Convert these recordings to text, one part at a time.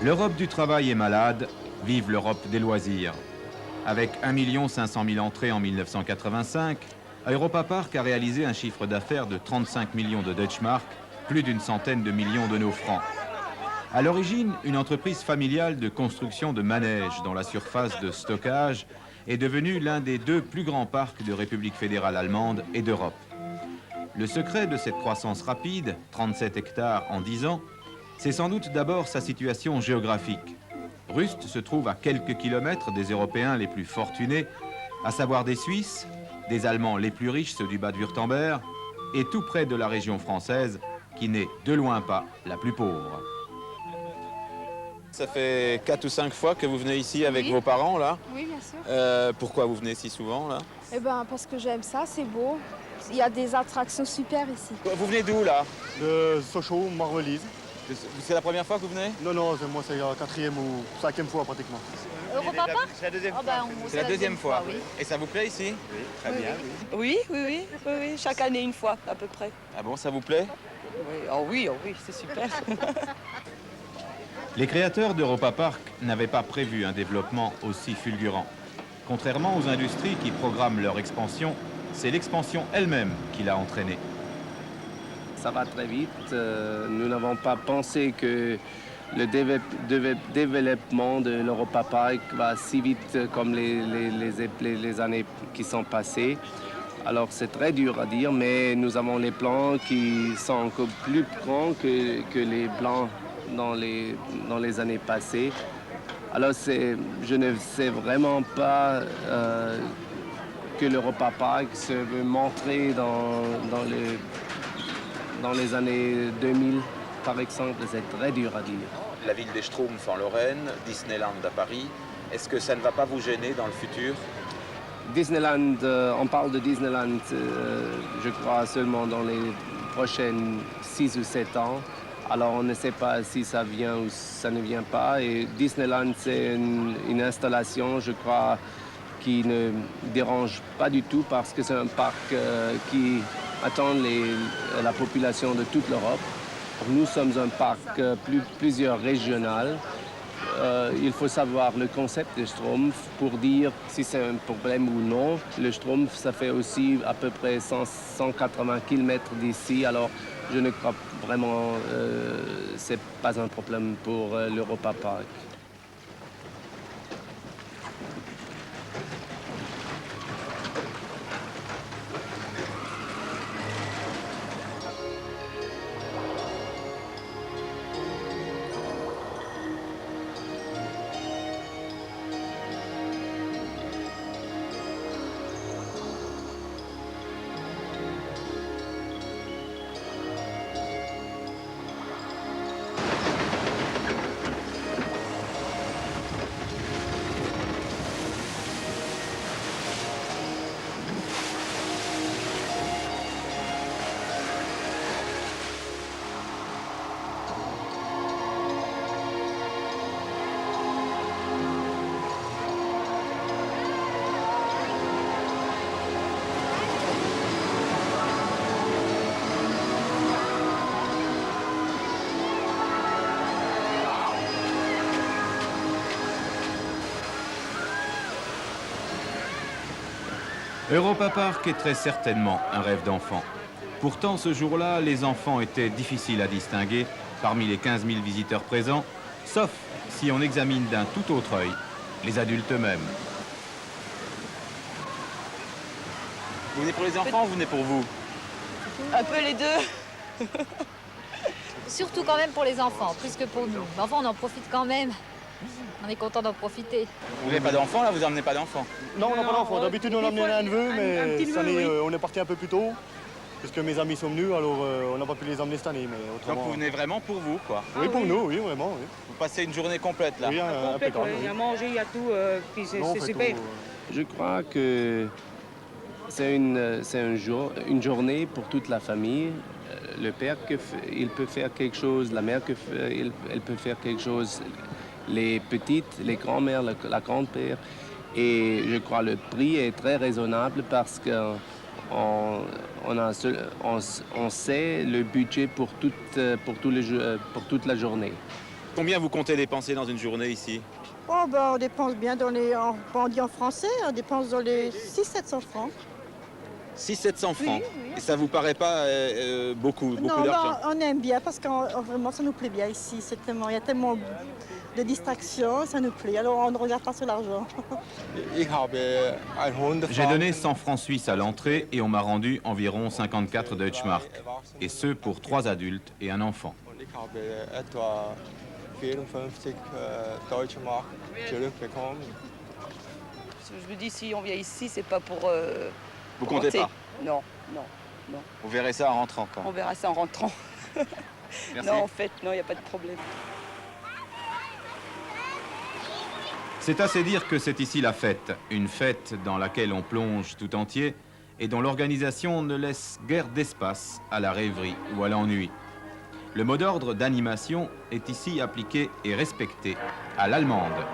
L'Europe du travail est malade, vive l'Europe des loisirs. Avec 1 500 000 entrées en 1985, Europa Park a réalisé un chiffre d'affaires de 35 millions de Deutschmark, plus d'une centaine de millions de nos francs. À l'origine, une entreprise familiale de construction de manèges dont la surface de stockage est devenue l'un des 2 plus grands parcs de République fédérale allemande et d'Europe. Le secret de cette croissance rapide, 37 hectares en 10 ans, c'est sans doute d'abord sa situation géographique. Rust se trouve à quelques kilomètres des Européens les plus fortunés, à savoir des Suisses, des Allemands les plus riches, ceux du Bade-Wurtemberg, et tout près de la région française, qui n'est de loin pas la plus pauvre. Ça fait 4 ou 5 fois que vous venez ici avec vos parents, là? Oui, bien sûr. Pourquoi vous venez si souvent, là? Eh ben, parce que j'aime ça, c'est beau. Il y a des attractions super ici. Vous venez d'où, là? De Sochaux, Marvelise. C'est la première fois que vous venez? Non, moi c'est la 4e ou 5e fois pratiquement. Europa Park? C'est la deuxième fois. C'est la deuxième fois. Oui. Et ça vous plaît ici? Oui, très bien. Oui, chaque année une fois à peu près. Ah bon, ça vous plaît? Oui, c'est super. Les créateurs d'Europa Park n'avaient pas prévu un développement aussi fulgurant. Contrairement aux industries qui programment leur expansion, c'est l'expansion elle-même qui l'a entraînée. Ça va très vite. Nous n'avons pas pensé que le développement de l'Europa Park va si vite comme les années qui sont passées. Alors c'est très dur à dire, mais nous avons les plans qui sont encore plus grands que les plans dans les années passées. Alors je ne sais vraiment pas que l'Europa Park se veut montrer dans les années 2000, par exemple. C'est très dur à dire. La ville des Schtroumpfs en Lorraine, Disneyland à Paris, est-ce que ça ne va pas vous gêner dans le futur? Disneyland, on parle de Disneyland, je crois, seulement dans les prochaines 6 ou 7 ans. Alors on ne sait pas si ça vient ou ça ne vient pas. Et Disneyland, c'est une installation, je crois, qui ne dérange pas du tout parce que c'est un parc qui attend la population de toute l'Europe. Nous sommes un parc plusieurs régional. Il faut savoir le concept de Schtroumpf pour dire si c'est un problème ou non. Le Schtroumpf, ça fait aussi à peu près 180 km d'ici. Alors, je ne crois vraiment que ce n'est pas un problème pour l'Europa Park. Europa Park est très certainement un rêve d'enfant. Pourtant, ce jour-là, les enfants étaient difficiles à distinguer parmi les 15 000 visiteurs présents, sauf si on examine d'un tout autre œil les adultes eux-mêmes. Vous venez pour les enfants ou vous venez pour vous? Un peu les deux. Surtout quand même pour les enfants, plus que pour nous. Mais enfin, on en profite quand même. On est content d'en profiter. Vous n'avez pas d'enfants, là? Vous n'emmenez pas d'enfants? Non, on n'a pas d'enfant. D'habitude, on a amené un neveu, mais petit cette neveu, année, oui. on est parti un peu plus tôt, parce que mes amis sont venus, alors on n'a pas pu les emmener cette année. Mais autrement... Donc vous venez vraiment pour vous, quoi? Oui, pour nous, oui, vraiment. Oui, Vous passez une journée complète, là? oui impeccable. Il y a Oui. mangé, il y a tout, puis c'est Non, on fait super. tout, Je crois que c'est une journée pour toute la famille. Le père, il peut faire quelque chose, la mère, elle peut faire quelque chose, les petites, les grands-mères, la grand-père. Et je crois que le prix est très raisonnable parce qu'on sait le budget pour toute la journée. Combien vous comptez dépenser dans une journée ici? Oh, ben, on dépense bien on dit en français, on dépense dans les 600-700 francs. 600-700 francs. Oui. Et ça vous paraît pas beaucoup Non, d'argent? on aime bien parce que vraiment ça nous plaît bien ici. Il y a tellement de distractions, ça nous plaît. Alors on ne regarde pas sur l'argent. J'ai donné 100 francs suisses à l'entrée et on m'a rendu environ 54 Deutschmark. Et ce pour 3 adultes et un enfant. Je me dis, si on vient ici, c'est pas pour. Vous comptez compter. pas? Non. Vous verrez ça en rentrant quand? On verra ça en rentrant. Merci. Non, en fait, non, il n'y a pas de problème. C'est assez dire que c'est ici la fête. Une fête dans laquelle on plonge tout entier et dont l'organisation ne laisse guère d'espace à la rêverie ou à l'ennui. Le mot d'ordre d'animation est ici appliqué et respecté à l'allemande.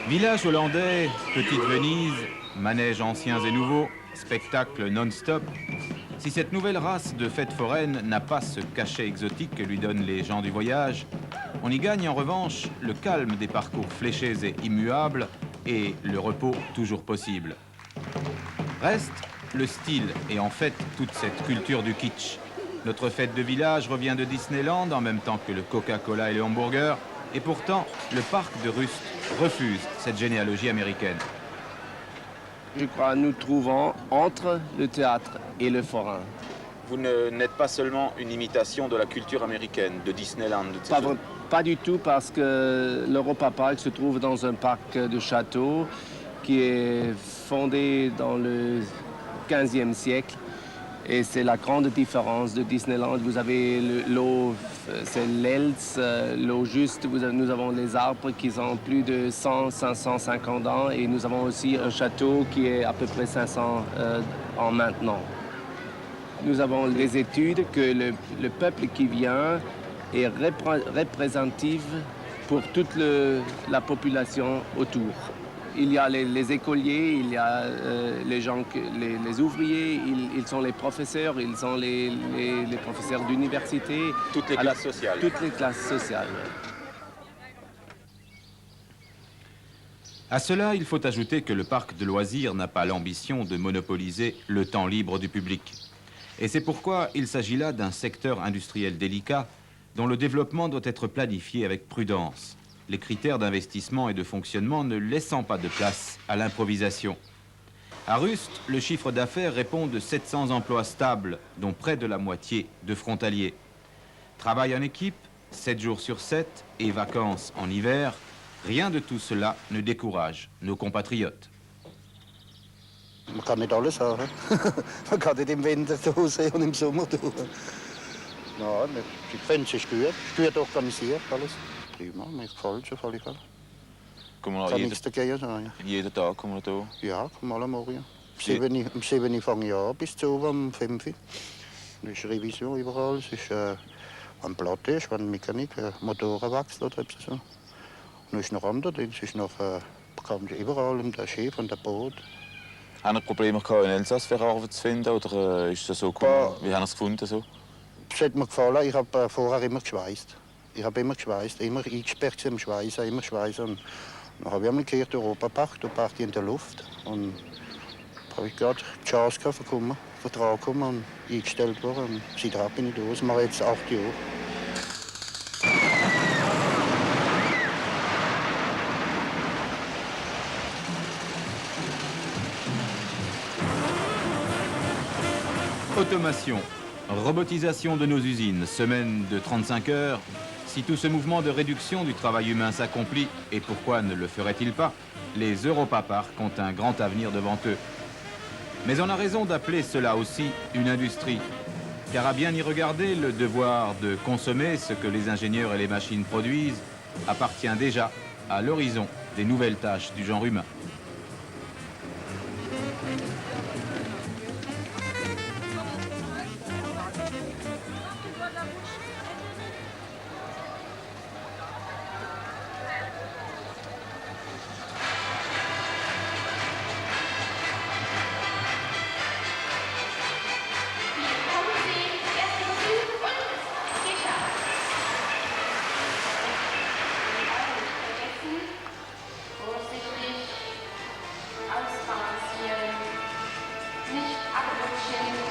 Village hollandais, petite Venise, manèges anciens et nouveaux, spectacle non-stop. Si cette nouvelle race de fête foraine n'a pas ce cachet exotique que lui donnent les gens du voyage, on y gagne en revanche le calme des parcours fléchés et immuables et le repos toujours possible. Reste le style et en fait toute cette culture du kitsch. Notre fête de village revient de Disneyland en même temps que le Coca-Cola et le hamburger. Et pourtant, le parc de Rust refuse cette généalogie américaine. Je crois que nous trouvons entre le théâtre et le forain. Vous n'êtes pas seulement une imitation de la culture américaine, de Disneyland, de Pas du tout, parce que l'Europa Park se trouve dans un parc de châteaux qui est fondé dans le 15e siècle. Et c'est la grande différence de Disneyland. Vous avez l'eau, c'est l'Elz, l'eau juste. Nous avons les arbres qui ont plus de 100, 550 ans. Et nous avons aussi un château qui est à peu près 500 ans maintenant. Nous avons les études que le peuple qui vient est représentatif pour toute la population autour. Il y a les écoliers, il y a les gens, les ouvriers, ils sont les professeurs, ils sont les professeurs d'université. Toutes les classes sociales. Toutes les classes sociales. À cela, il faut ajouter que le parc de loisirs n'a pas l'ambition de monopoliser le temps libre du public. Et c'est pourquoi il s'agit là d'un secteur industriel délicat dont le développement doit être planifié avec prudence. Les critères d'investissement et de fonctionnement ne laissant pas de place à l'improvisation. À Rust, le chiffre d'affaires répond de 700 emplois stables, dont près de la moitié de frontaliers. Travail en équipe, 7 jours sur 7 et vacances en hiver, rien de tout cela ne décourage nos compatriotes. Man kann nicht alles haben. Man kann nicht im Winter da sein und im Sommer da. Nein, die Grenze ist gut. Gut organisiert alles. Prima, mir gefällt es auf alle Fälle. Kann nichts dagegen sagen. Jeden Tag kommen wir da. Ja, komm mal am Morgen. Um 7 Uhr fange ich an, bis zu um 5 Uhr. Es ist Revision überall. Es ist ein Platte, ist eine Mechanik, ein Motorenwechsel oder etwas so. Und es ist noch andere, es ist noch bekannt überall um den Schiff und der Boot. Haben Sie Probleme gehabt, in Elsass für Arbeit zu finden oder ist das so gekommen? Wie haben Sie es gefunden? So? Es hat mir gefallen, ich habe vorher immer geschweißt. Ich habe immer geschweißt, immer eingesperrt im Schweißen, immer schweißen. Und dann habe ich einmal gehört, Europapark, da parkt in der Luft. Und da habe ich gerade die Chance gehabt, Vertrag bekommen und eingestellt worden. Und seitdem bin ich da, das mache ich jetzt 8 Jahre. Automation, robotisation de nos usines, semaine de 35 heures, Si tout ce mouvement de réduction du travail humain s'accomplit, et pourquoi ne le ferait-il pas, les Europa Parks ont un grand avenir devant eux. Mais on a raison d'appeler cela aussi une industrie, car à bien y regarder, le devoir de consommer ce que les ingénieurs et les machines produisent appartient déjà à l'horizon des nouvelles tâches du genre humain. Vorsichtig ausbalancieren, nicht abrutschen.